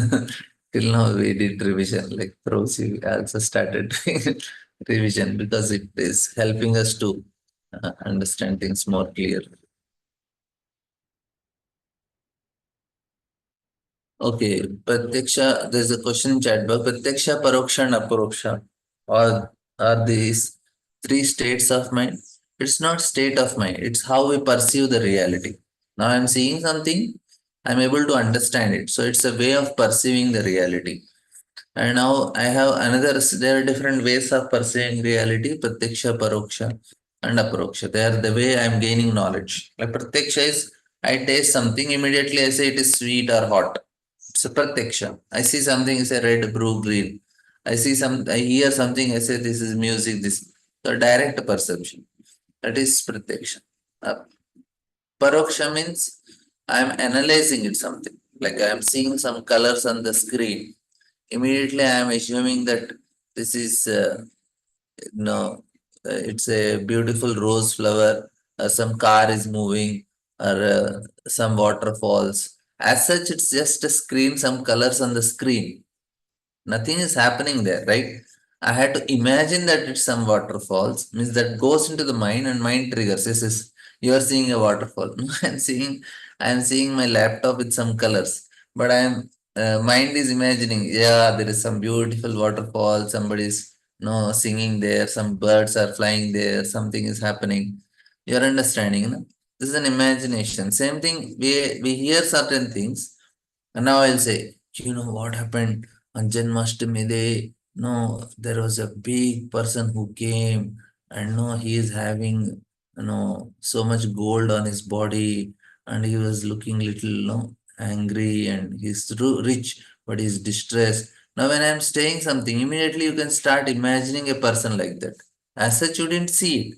till now we did revision. Like Rosie also started revision because it is helping us to understand things more clearly. Okay, Pratyaksha, there's a question in chat box. Pratyaksha, Paroksha, and Aparoksha. Are these three states of mind? It's not state of mind, it's how we perceive the reality. Now I'm seeing something, I'm able to understand it. So it's a way of perceiving the reality. And now I have another, there are different ways of perceiving reality, Pratyaksha, Paroksha, and Aparoksha. They are the way I'm gaining knowledge. Like Pratyaksha is, I taste something, immediately I say it is sweet or hot. It's a Pratyaksha. I see something, I say red, blue, green. I hear something, I say this is music, this. So direct perception. That is Pratyaksha. Uh, Paroksha means I'm analyzing it something. Like I'm seeing some colors on the screen. Immediately I am assuming that this is no, it's a beautiful rose flower, some car is moving, or some waterfalls. As such, it's just a screen, some colors on the screen. Nothing is happening there, right? I had to imagine that it's some waterfalls, means that goes into the mind and mind triggers. Yes, you are seeing a waterfall. No, I'm seeing my laptop with some colors, but mind is imagining, yeah, there is some beautiful waterfall, somebody's no singing there, some birds are flying there, something is happening. You're understanding, no? This is an imagination. Same thing, we hear certain things, and now I'll say, you know what happened on Janmashtami Day? No, there was a big person who came, and no, he is having so much gold on his body, and he was looking little angry, and he's rich, but he's distressed. Now, when I'm saying something, immediately you can start imagining a person like that. As such, you didn't see it.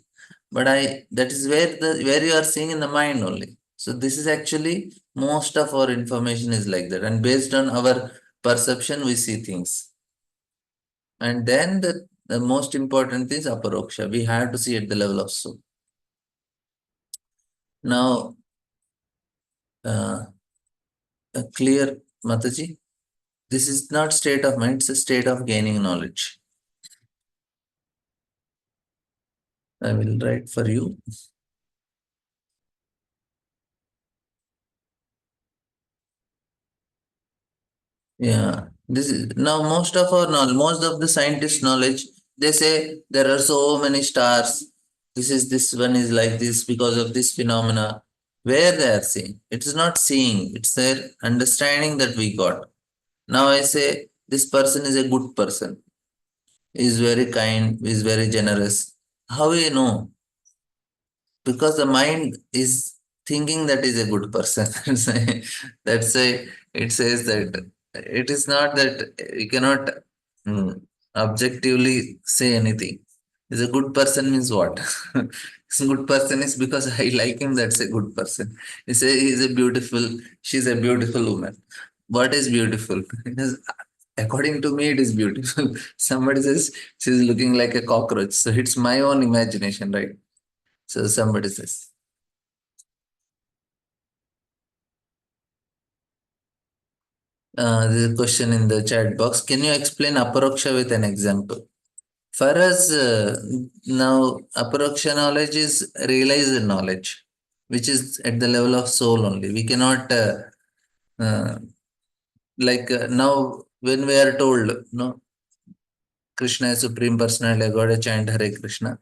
But that is where you are seeing in the mind only. So this is actually most of our information is like that. And based on our perception, we see things. And then the most important is aparoksha. We have to see at the level of soul. Now, uh, clear, Mataji? This is not state of mind, it's a state of gaining knowledge. I will write for you. Yeah. This is now most of our knowledge, most of the scientist knowledge, they say there are so many stars. This one is like this because of this phenomena. Where they are seeing. It is not seeing, it's their understanding that we got. Now I say this person is a good person, is very kind, is very generous. How we know? Because the mind is thinking that is a good person. That's why it says that it is not that you cannot mm, objectively say anything. Is a good person means what? Is a good person is because I like him, that's a good person. You say he's a beautiful, she's a beautiful woman. What is beautiful? It is, according to me, it is beautiful. Somebody says she's looking like a cockroach. So it's my own imagination, right? So somebody says. There's a question in the chat box. Can you explain aparoksha with an example? For us, now aparoksha knowledge is realized knowledge, which is at the level of soul only. We cannot, uh, now, when we are told, no, Krishna is Supreme Personality of God, chant Hare Krishna.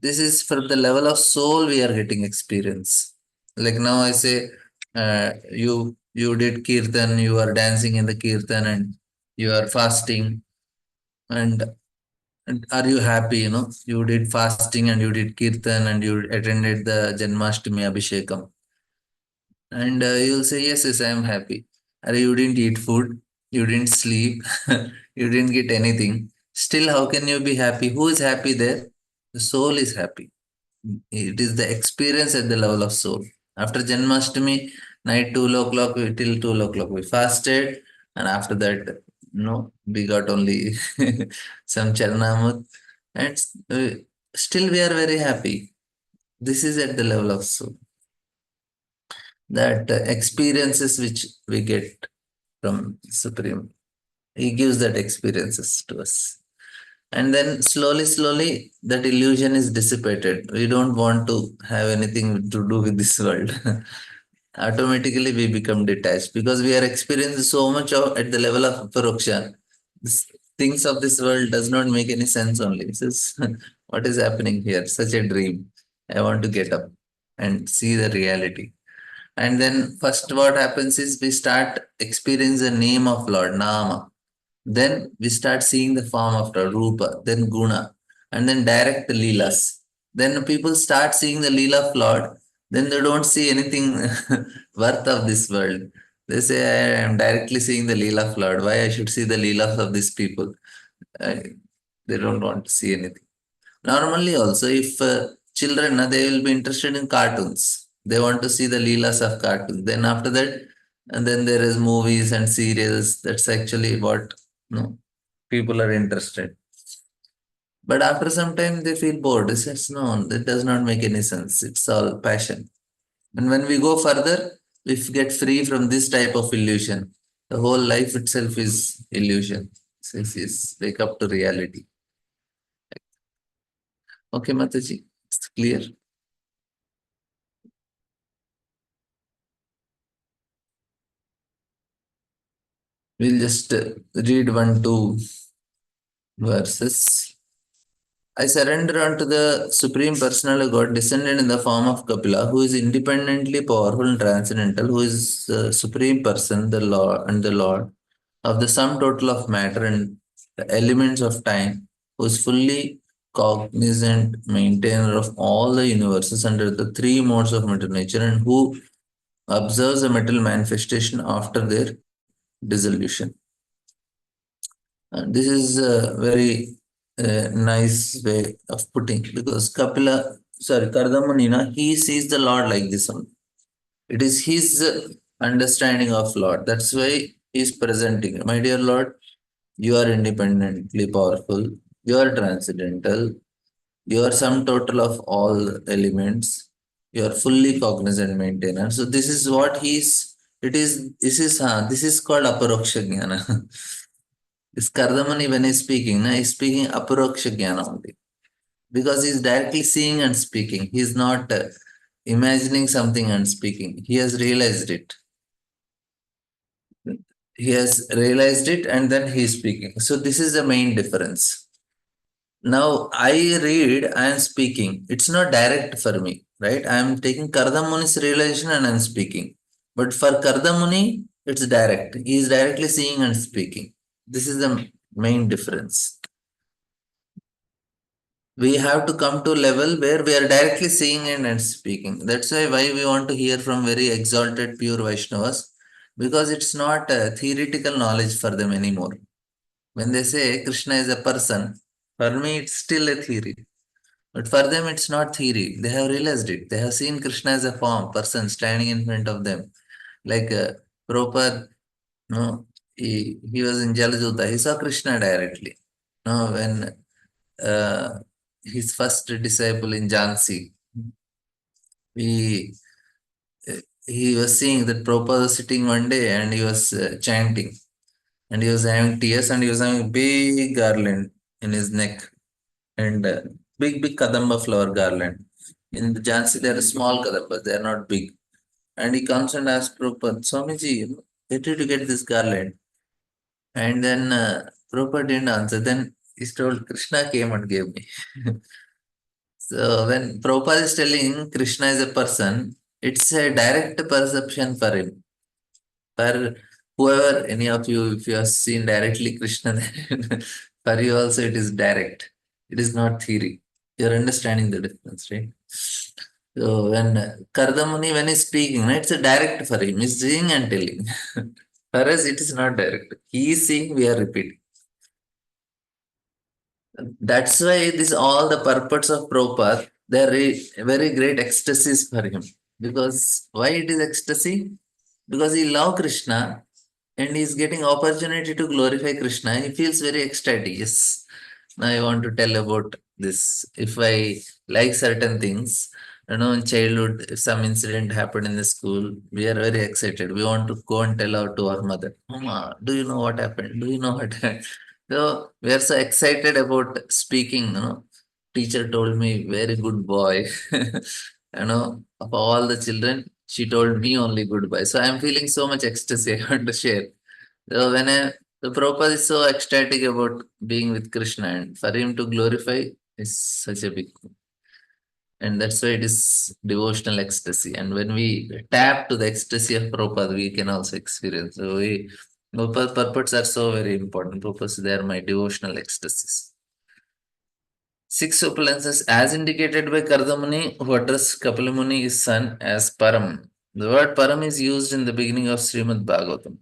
This is from the level of soul we are getting experience. Like now I say, you did kirtan, you are dancing in the kirtan and you are fasting and, and are you happy? You did fasting and you did kirtan and you attended the Janmashtami Abhishekam. And you'll say, yes, yes, I am happy. Or you didn't eat food, you didn't sleep, you didn't get anything. Still, how can you be happy? Who is happy there? The soul is happy. It is the experience at the level of soul. After Janmashtami, night 2 o'clock till 2 o'clock we fasted, and after that, no, we got only some charnamut, and still we are very happy. This is at the level of soul. That experiences which we get from Supreme, He gives that experiences to us. And then slowly, that illusion is dissipated. We don't want to have anything to do with this world. Automatically, we become detached because we are experiencing so much of at the level of paroksha. Things of this world does not make any sense only. This is what is happening here. Such a dream. I want to get up and see the reality. And then first what happens is we start experiencing the name of Lord, Nama. Then we start seeing the form of the Rupa, then Guna, and then direct the Leelas. Then people start seeing the Leela of Lord, then they don't see anything worth of this world. They say, I am directly seeing the Leela of Lord. Why I should see the Leelas of these people? Uh, they don't want to see anything. Normally, also, if children, they will be interested in cartoons. They want to see the Leelas of cartoons. Then after that, and then there is movies and serials. That's actually what no people are interested. But after some time, they feel bored. They says, no, that does not make any sense. It's all passion. And when we go further, we get free from this type of illusion. The whole life itself is illusion. Says, wake up to reality. Okay, Mataji, it's clear. We'll just read 1, 2 verses. I surrender unto the Supreme Personal God, descended in the form of Kapila, who is independently powerful and transcendental, who is the Supreme Person, the Lord and the Lord of the sum total of matter and the elements of time, who is fully cognizant, maintainer of all the universes under the three modes of matter nature, and who observes the material manifestation after their dissolution. This is very a nice way of putting, because Kardamuni, he sees the Lord like this one. It is his understanding of Lord. That's why he is presenting, my dear Lord, you are independently powerful, you are transcendental, you are sum total of all elements, you are fully cognizant maintainer. So this is what he's this is called aparoksha jnana. This Kardamani, when he's speaking, he's speaking aparoksha jnana only, because he's directly seeing and speaking. He's not imagining something and speaking. He has realized it. He has realized it and then he's speaking. So this is the main difference. Now I read, I am speaking. It's not direct for me, right? I am taking Kardamuni's realization and I am speaking. But for Kardamuni, it's direct. He is directly seeing and speaking. This is the main difference. We have to come to a level where we are directly seeing and speaking. That's why we want to hear from very exalted pure Vaishnavas, because it's not theoretical knowledge for them anymore. When they say Krishna is a person, for me it's still a theory. But for them it's not theory. They have realized it. They have seen Krishna as a form, person standing in front of them. Like Prabhupada, no, he was in Jalajuta. He saw Krishna directly. No, when uh, his first disciple in Jhansi, he he was seeing that Prabhupada was sitting one day and he was chanting and he was having tears and he was having a big garland in his neck and big kadamba flower garland. In the Jhansi, there are small kadambas, they are not big. And he comes and asks Prabhupada, Swamiji, where did you get this garland? And then Prabhupada didn't answer. Then he told, Krishna came and gave me. So when Prabhupada is telling Krishna is a person, it's a direct perception for him. For whoever, any of you, if you have seen directly Krishna, then for you also it is direct. It is not theory. You're understanding the difference, right? So when Kardamuni, when he's speaking, it's a direct for him. He's seeing and telling. For us, it is not direct. He is seeing, we are repeating. That's why this all the purports of Prabhupada, they are very great ecstasies for him. Because why it is ecstasy? Because he love Krishna and he is getting opportunity to glorify Krishna. He feels very ecstatic. Yes, now I want to tell about this. If I like certain things, in childhood, if some incident happened in the school, we are very excited. We want to go and tell our to our mother, Mama, do you know what happened? Do you know what happened? So we are so excited about speaking. Teacher told me, very good boy. Of all the children, she told me only good boy. So I'm feeling so much ecstasy. I want to share. So the Prabhupada is so ecstatic about being with Krishna, and for him to glorify is such a big thing. And that's why it is devotional ecstasy. And when we tap to the ecstasy of Prabhupada, we can also experience. So Prabhupada purports are so very important. Purports, they are my devotional ecstasies. Six opulences, as indicated by Kardamuni, who addressed Kapilamuni, his son, as Param. The word Param is used in the beginning of Srimad Bhagavatam.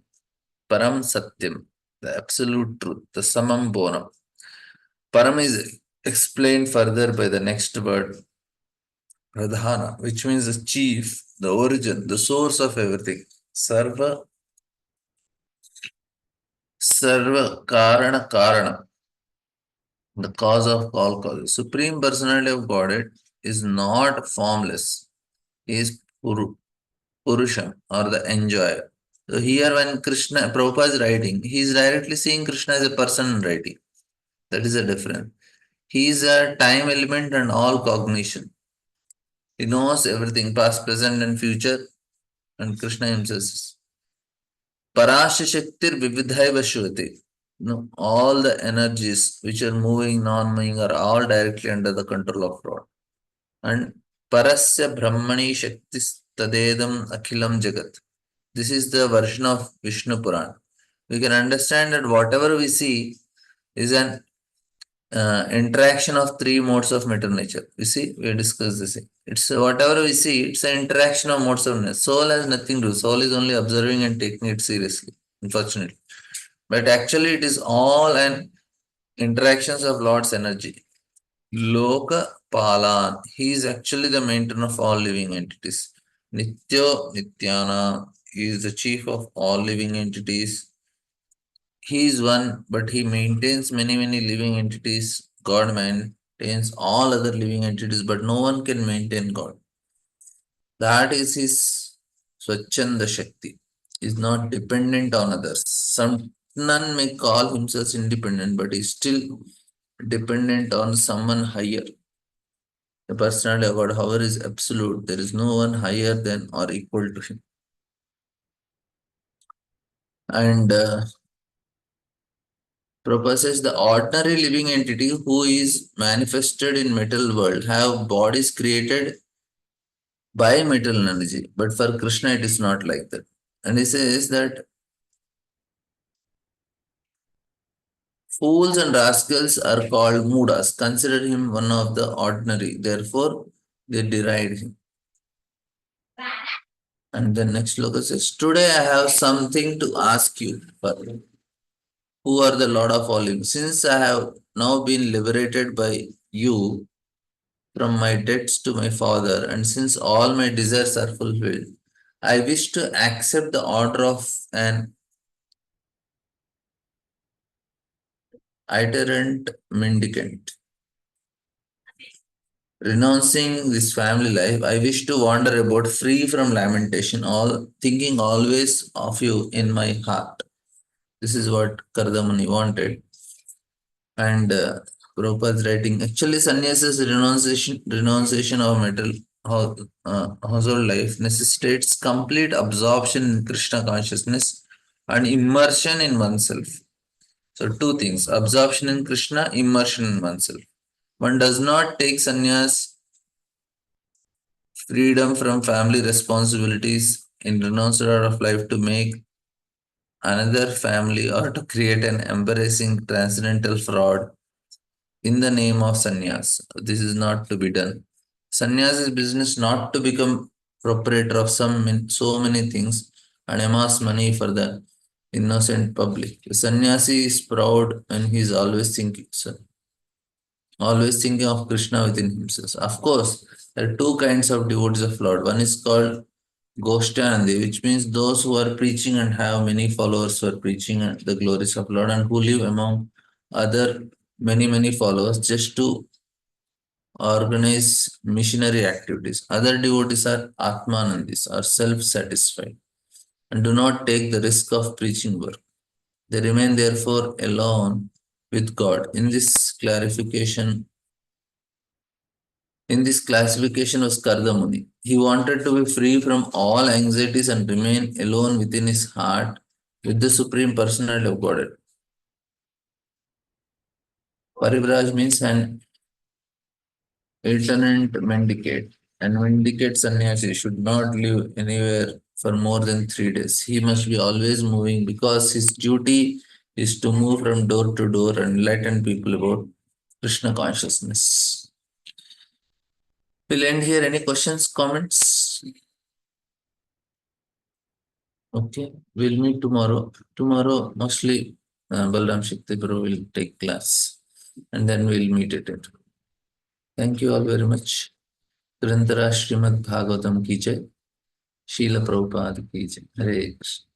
Param Satyam, the absolute truth, the Samam Bonam. Param is explained further by the next word, Pradhana, which means the chief, the origin, the source of everything. Sarva Karana Karana, the cause of all causes. Supreme Personality of Godhead is not formless, he is Purusham or the enjoyer. So here when Krishna, Prabhupada is writing, he is directly seeing Krishna as a person writing. That is the difference. He is a time element and all cognition. He knows everything, past, present, and future. And Krishna himself says, Parasha Shaktir Vividhaiva Shvati. No, all the energies which are moving, non-moving are all directly under the control of Lord. And Parasya Brahmani Shakti Tadedam Akhilam Jagat. This is the version of Vishnu Puran. We can understand that whatever we see is an interaction of three modes of matter nature. You see, we discussed this. It's whatever we see, it's an interaction of modes of nature. Soul has nothing to do. Soul is only observing and taking it seriously, unfortunately. But actually, it is all an Interactions of Lord's energy. Loka Palan. He is actually the maintainer of all living entities. Nityo Nityana. He is the chief of all living entities. He is one, but he maintains many, many living entities. God maintains all other living entities, but no one can maintain God. That is his Swachanda Shakti. Is not dependent on others. Some none may call himself independent, but is still dependent on someone higher. The personality of God, however, is absolute. There is no one higher than or equal to him. And proposes the ordinary living entity who is manifested in metal world have bodies created by metal energy. But for Krishna, it is not like that. And he says that fools and rascals are called mudas. Consider him one of the ordinary. Therefore, they deride him. And then next loka says, today I have something to ask you. Who are the Lord of all living? Since I have now been liberated by you from my debts to my father, and since all my desires are fulfilled, I wish to accept the order of an itinerant mendicant. Renouncing this family life, I wish to wander about free from lamentation, all thinking always of you in my heart. This is what Kardamani wanted. And Prabhupada's writing, actually, sannyas's renunciation of household life necessitates complete absorption in Krishna consciousness and immersion in oneself. So, two things absorption in Krishna, immersion in oneself. One does not take sannyas, freedom from family responsibilities, in renounced order of life to make another family or to create an embarrassing transcendental fraud in the name of sannyas. This is not to be done. Sannyas is business not to become proprietor of so many things and amass money for the innocent public. Sannyasi is proud and he is always thinking of Krishna within himself. Of course, there are two kinds of devotees of Lord. One is called Goshtanandi, which means those who are preaching and have many followers who are preaching the glories of Lord and who live among other many followers just to organize missionary activities. Other devotees are Atmanandis, are self-satisfied and do not take the risk of preaching work. They remain therefore alone with God. In this classification was Kardamuni. He wanted to be free from all anxieties and remain alone within his heart with the Supreme Personality of Godhead. Parivraj means an itinerant mendicant. And mendicant sannyasi should not live anywhere for more than 3 days. He must be always moving because his duty is to move from door to door and enlighten people about Krishna consciousness. We'll end here. Any questions, comments? Okay, we'll meet tomorrow. Tomorrow, mostly Balram Shakti Guru will take class and then we'll meet at it. Thank you all very much. Grantara Srimad Bhagavatam ki jai. Srila Prabhupada ki jai. Hare Krishna.